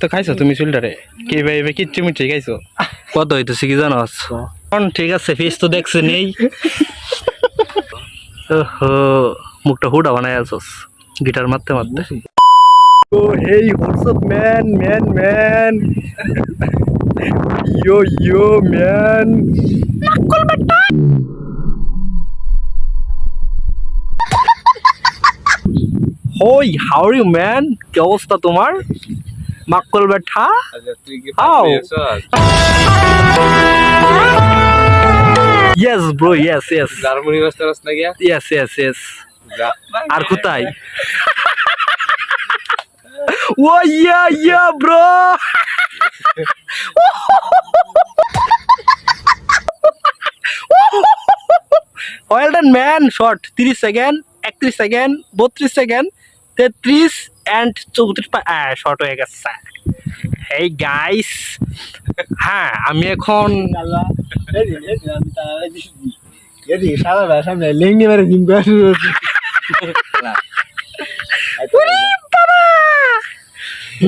তো খাইছো তুমি চুলটারে কি ভাই ভাই কিচ্ছু মিচ্ছু খাইছো কত হইতেছে কি জানো ঠিক আছে ফিস তো দেখছে নেই ওহো মুখটা হুডা বানায় আছোস গিটার মারতে মারতে ও হেই হোয়াটসঅ্যাপ ম্যান ম্যান ম্যান ইয়ো ইয়ো ম্যান নাকল বেটা হই হাউ আর ইউ ম্যান কি অবস্থা তোমার মাকল বেটা আচ্ছা তুই কি How? Yes bro yes yes Germany master আস না গিয়া yes yes yes আর কোথায় ও yeah yeah bro well done man short 30 second 31 second 32 second 33 and 34 short হয়ে গেছে হেই গাইস হ্যাঁ আমি এখন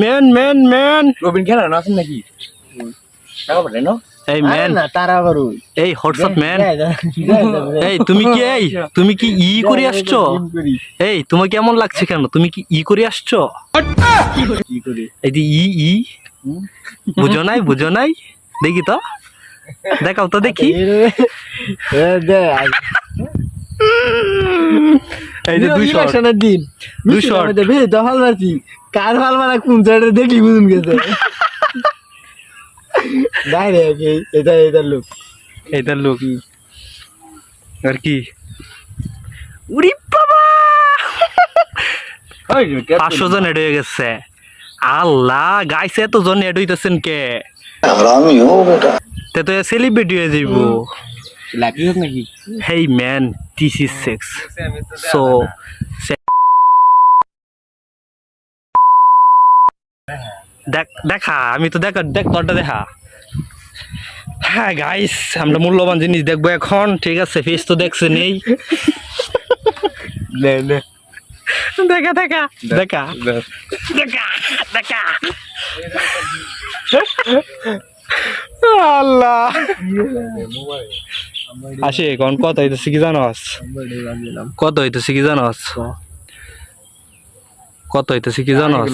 ম্যান ম্যান ম্যান রবিন খেলা না আছেন নাকি টাকা পাঠাই না এই ম্যান তারা করু এই হোয়াটসঅ্যাপ ম্যান এই তুমি কি ই করে আসছো এই তোমার কেমন লাগছে কেন তুমি কি ই করে আসছো কি করি এই যে ই বুঝো নাই দেখি তো দেখাও তো দেখি এই যে দুই শট দিন দুই শট দফাল মারছি কার ফাল মারা কোন সাইডে দেখলি বুঝুন গেছে এটা লোক এইটার লোক আর কি উড়ি বাবা 500 জন এড হয়ে গেছে আল্লাহ গাইছে এত জন এড হইতেছেন কে हरामी हो बेटा তে তো সেলিব্রিটি হয়ে যাইব লাগিস নাকি hey man this is sex so দেখা আমি তো দেখ তোরটা দেখা হ্যাঁ গাইস আমরা মূল্যবান জিনিস দেখবো এখন ঠিক আছে ফেস তো দেখছে নেই দেখা দেখা দেখা দেখা দেখা আল্লাহ আসে কোন কত হইতেছে কি জানোস কত হইতেছে কি জানোস কত হইতেছে কি জানোস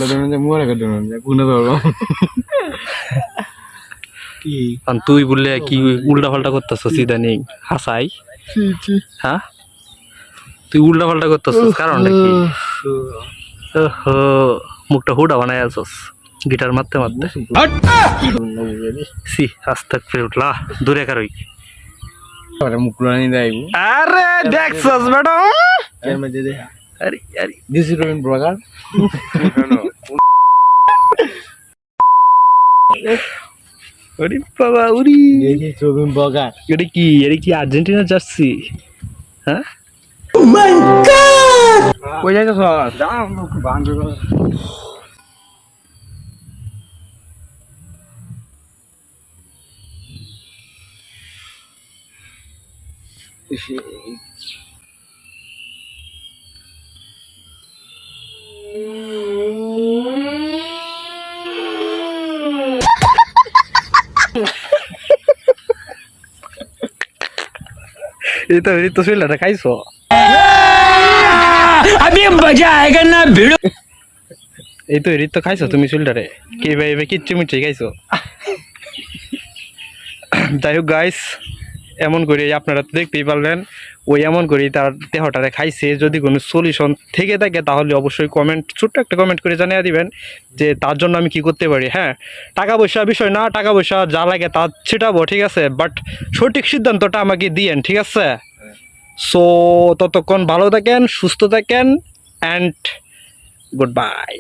তুই বললে কি উল্টা পাল্টা করতেছস ইদানিং হাসাই হ্যাঁ তুই উল্টা পাল্টা করতেছস কারণটা কি ওহো মুখটা হুডা বানায় আছোস গিটার মারতে মারতে সি আস্তাগফিরুল্লাহ দূরে কারই মুখ রানি যাইব আরে দেখছস ম্যাডাম আরে আরে দিস ইজ রবিন ব্লগার ওরে বাবা উরি দেখি চলুন বগার এটা কি আর্জেন্টিনা জার্সি হ্যাঁ কই যাইছস যাও মুখ বান্ধ এই তো শুইলাটা খাইছো अभी मजा आएगा ना भिड़ो এই তো খাইছো তুমি চুলটারে কি ভাই ভাই কিচ্ছু মিচ্ছু খাইছো যাই হোক গাইস এমন করে আপনারা তো দেখতেই পারলেন ওই এমন করেই তার দেহটারে খাইছে যদি কোনো সলিউশন থেকে থাকে তাহলে অবশ্যই ছোট্ট একটা কমেন্ট করে জানিয়ে দিবেন যে তার জন্য আমি কি করতে পারি হ্যাঁ টাকা পয়সা বিষয় না টাকা পয়সা যা লাগে তা ছিটাবো ঠিক আছে বাট সঠিক সিদ্ধান্তটা আমাকে দিয়েন ঠিক আছে সো ততক্ষণ ভালো থাকেন সুস্থ থাকেন অ্যান্ড গুড বাই